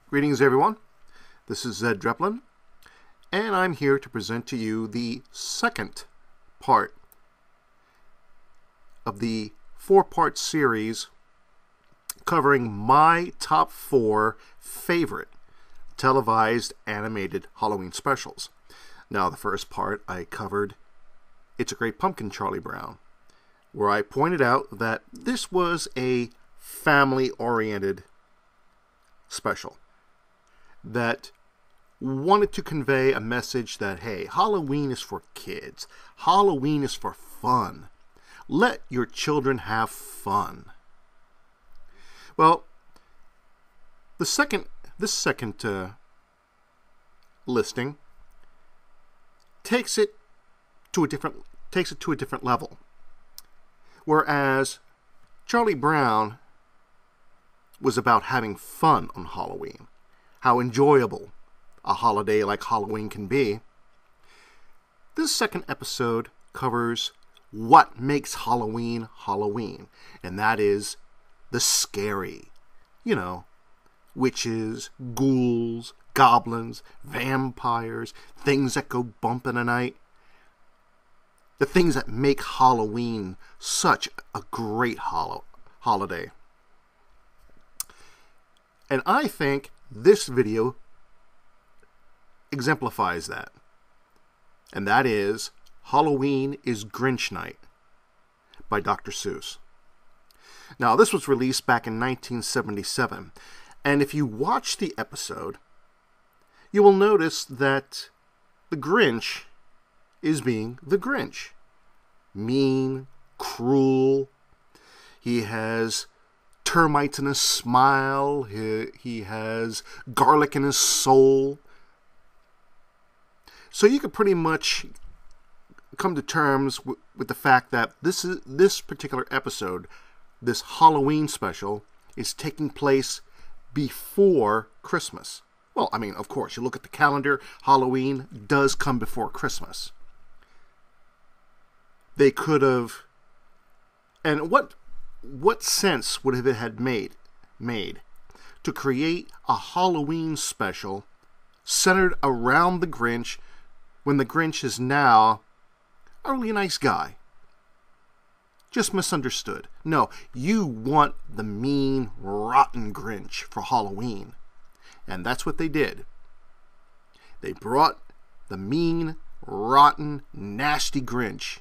Greetings, everyone. This is Zed Dreplin, and I'm here to present to you the second part of the four-part series covering my top 4 favorite televised animated Halloween specials. Now, the first part I covered It's a Great Pumpkin, Charlie Brown, where I pointed out that this was a family-oriented special that wanted to convey a message that, hey, Halloween is for kids. Halloween is for fun. Let your children have fun. Well, this second listing takes it to a different level. Whereas Charlie Brown was about having fun on Halloween, how enjoyable a holiday like Halloween can be. This second episode covers what makes Halloween Halloween, and that is the scary. You know, witches, ghouls, goblins, vampires, things that go bump in the night. The things that make Halloween such a great holiday. And I think this video exemplifies that. And that is Halloween is Grinch Night by Dr. Seuss. Now, this was released back in 1977. And if you watch the episode, you will notice that the Grinch is being the Grinch. Mean, cruel. He has termites in his smile. He has garlic in his soul. So you could pretty much come to terms with the fact that this particular episode, this Halloween special, is taking place before Christmas. Well, I mean, of course, you look at the calendar, Halloween does come before Christmas. They could have, and what sense would it have made to create a Halloween special centered around the Grinch when the Grinch is now a really nice guy? Just misunderstood. No, you want the mean, rotten Grinch for Halloween. And that's what they did. They brought the mean, rotten, nasty Grinch.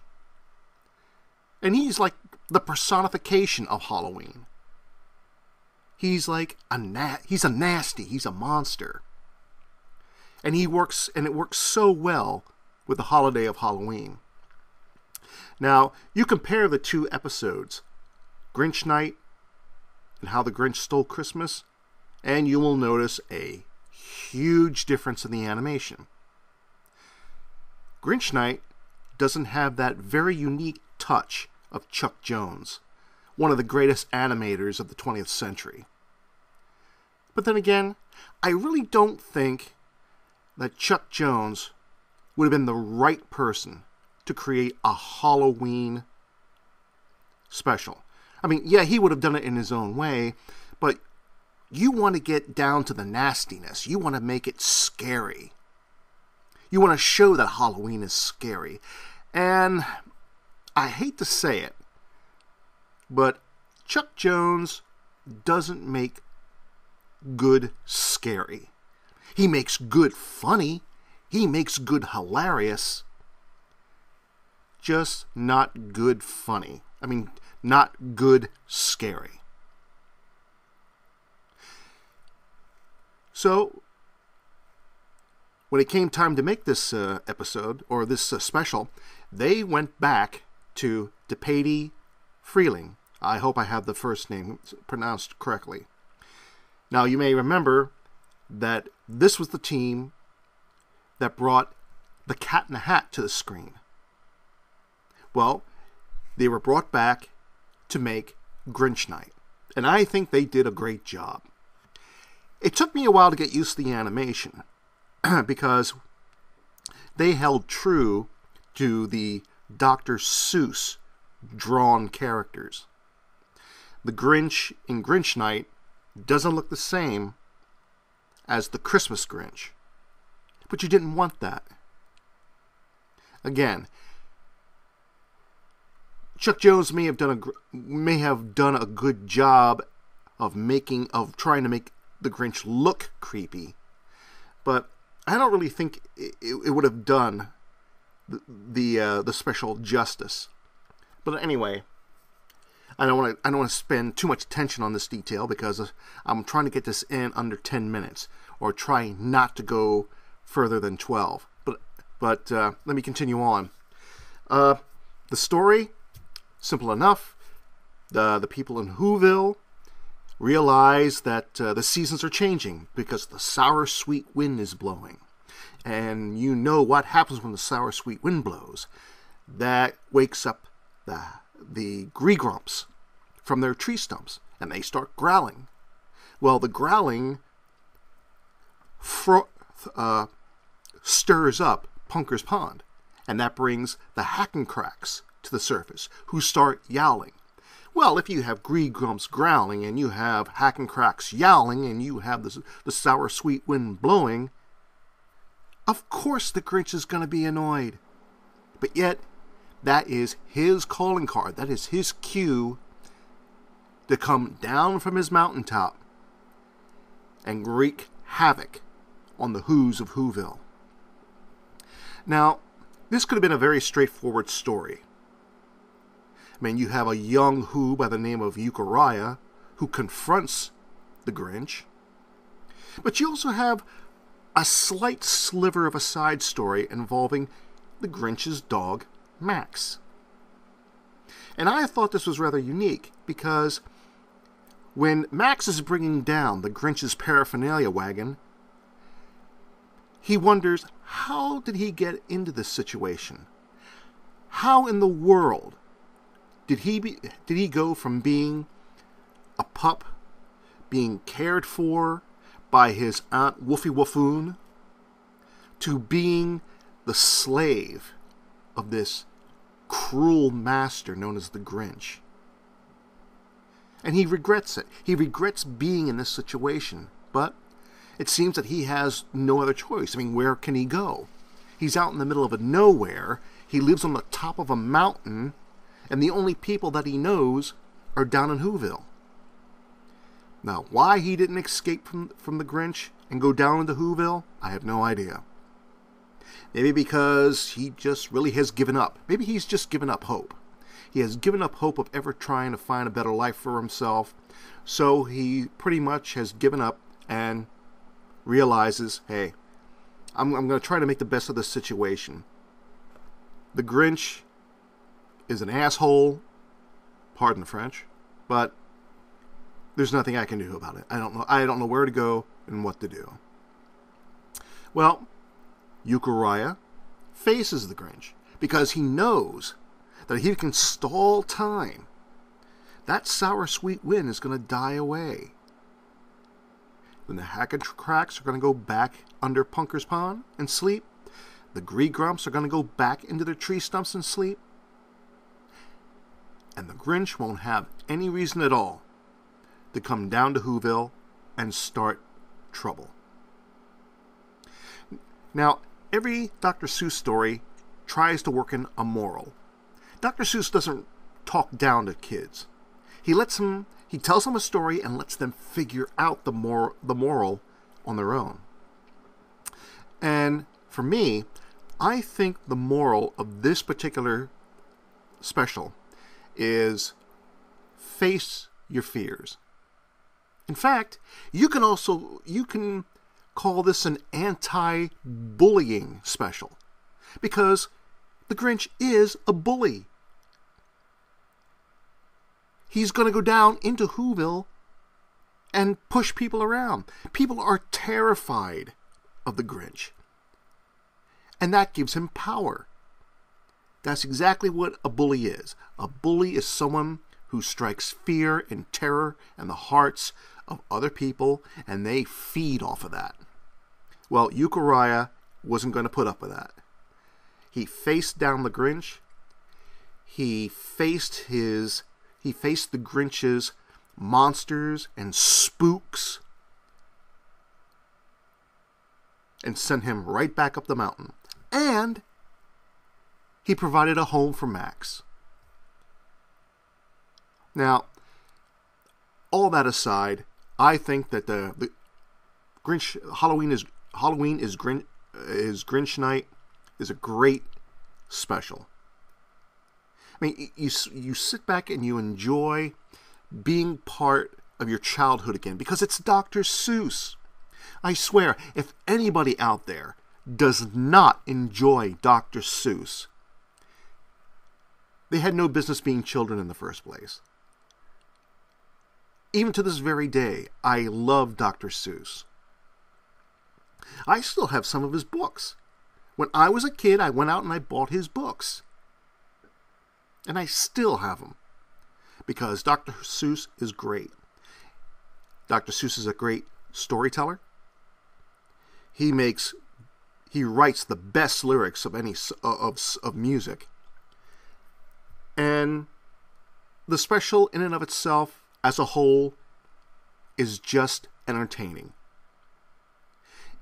And he's like the personification of Halloween. He's like he's a nasty, he's a monster. And it works so well with the holiday of Halloween. Now, you compare the two episodes, Grinch Night and How the Grinch Stole Christmas, and you will notice a huge difference in the animation. Grinch Night doesn't have that very unique touch of Chuck Jones, one of the greatest animators of the 20th century. But then again, I really don't think that Chuck Jones would have been the right person to create a Halloween special. I mean, yeah, he would have done it in his own way, but you want to get down to the nastiness. You want to make it scary. You want to show that Halloween is scary. And I hate to say it, but Chuck Jones doesn't make good scary. He makes good funny. He makes good hilarious. Just not good funny. I mean, not good scary. So, when it came time to make this episode, or this special, they went back to DePatie Freeling. I hope I have the first name pronounced correctly. Now, you may remember that this was the team that brought The Cat in the Hat to the screen. Well, they were brought back to make Grinch Night, and I think they did a great job. It took me a while to get used to the animation, because they held true to the Dr. Seuss drawn characters. The Grinch in Grinch Night doesn't look the same as the Christmas Grinch. But you didn't want that. Again, Chuck Jones may have done a good job of trying to make the Grinch look creepy, but I don't really think it would have done the special justice. But anyway, I don't want to spend too much attention on this detail because I'm trying to get this in under 10 minutes, or try not to go further than 12. But let me continue on. The story, simple enough. The people in Whoville realize that the seasons are changing because the sour, sweet wind is blowing. And you know what happens when the sour, sweet wind blows. That wakes up the Gree-Grumps from their tree stumps, and they start growling. Well, the growling stirs up Punker's Pond, and that brings the Hackencracks to the surface, who start yowling. Well, if you have Gree-Grumps growling, and you have Hackencracks yowling, and you have the sour, sweet wind blowing, of course the Grinch is going to be annoyed. But yet, that is his calling card. That is his cue to come down from his mountaintop and wreak havoc on the Whos of Whoville. Now, this could have been a very straightforward story. I mean, you have a young Who by the name of Euchariah who confronts the Grinch. But you also have a slight sliver of a side story involving the Grinch's dog, Max. And I thought this was rather unique because when Max is bringing down the Grinch's paraphernalia wagon, he wonders, how did he get into this situation? How in the world did he go from being a pup, being cared for by his Aunt Woofy Woofoon, to being the slave of this cruel master known as the Grinch? And he regrets it. He regrets being in this situation, but it seems that he has no other choice. I mean, where can he go? He's out in the middle of nowhere. He lives on the top of a mountain, and the only people that he knows are down in Whoville. Now, why he didn't escape from the Grinch and go down into Whoville, I have no idea. Maybe because he just really has given up. Maybe he's just given up hope. He has given up hope of ever trying to find a better life for himself. So he pretty much has given up and realizes, hey, I'm going to try to make the best of this situation. The Grinch is an asshole, pardon the French, but there's nothing I can do about it. I don't know where to go and what to do. Well, Euchariah faces the Grinch because he knows that if he can stall time, that sour sweet wind is going to die away. Then the Hackencracks are going to go back under Punker's Pond and sleep. The Gree-Grumps are going to go back into their tree stumps and sleep. And the Grinch won't have any reason at all to come down to Whoville and start trouble. Now, every Dr. Seuss story tries to work in a moral. Dr. Seuss doesn't talk down to kids. He tells them a story and lets them figure out the moral on their own. And for me, I think the moral of this particular special is face your fears. In fact, you can call this an anti-bullying special, because the Grinch is a bully. He's going to go down into Whoville and push people around. People are terrified of the Grinch, and that gives him power. That's exactly what a bully is. A bully is someone who strikes fear and terror in the hearts of other people, and they feed off of that. Well, Euchariah wasn't going to put up with that. He faced down the Grinch. He faced the Grinch's monsters and spooks. and sent him right back up the mountain. And he provided a home for Max. Now, all that aside, I think that the Grinch Halloween is Grinch Night is a great special. I mean, you sit back and you enjoy being part of your childhood again because it's Dr. Seuss. I swear, if anybody out there does not enjoy Dr. Seuss, they had no business being children in the first place. Even to this very day, I love Dr. Seuss. I still have some of his books. When I was a kid, I went out and I bought his books. And I still have them. Because Dr. Seuss is great. Dr. Seuss is a great storyteller. He writes the best lyrics of any of music. And the special in and of itself, as a whole, is just entertaining.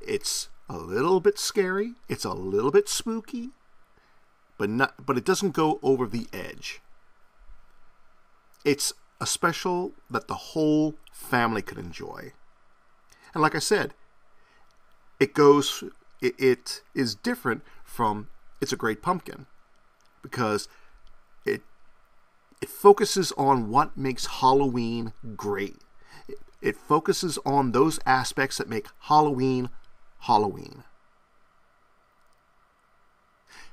It's a little bit scary, it's a little bit spooky, but it doesn't go over the edge. It's a special that the whole family could enjoy. And like I said, it is different from It's a Great Pumpkin because it focuses on what makes Halloween great. It focuses on those aspects that make Halloween Halloween.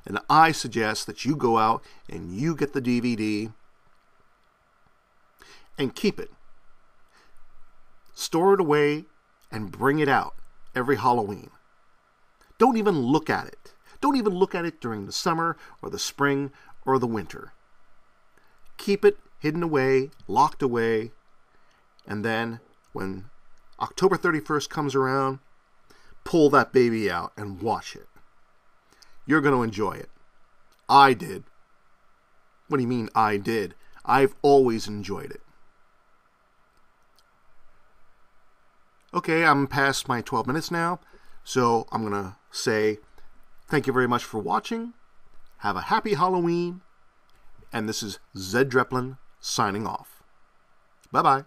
And I suggest that you go out and you get the DVD and keep it. Store it away and bring it out every Halloween. Don't even look at it. Don't even look at it during the summer or the spring or the winter. Keep it hidden away, locked away, and then when October 31st comes around, pull that baby out and watch it. You're going to enjoy it. I did. What do you mean I did? I've always enjoyed it. Okay, I'm past my 12 minutes now, so I'm going to say thank you very much for watching. Have a happy Halloween. And this is Zed Dreplin signing off. Bye-bye.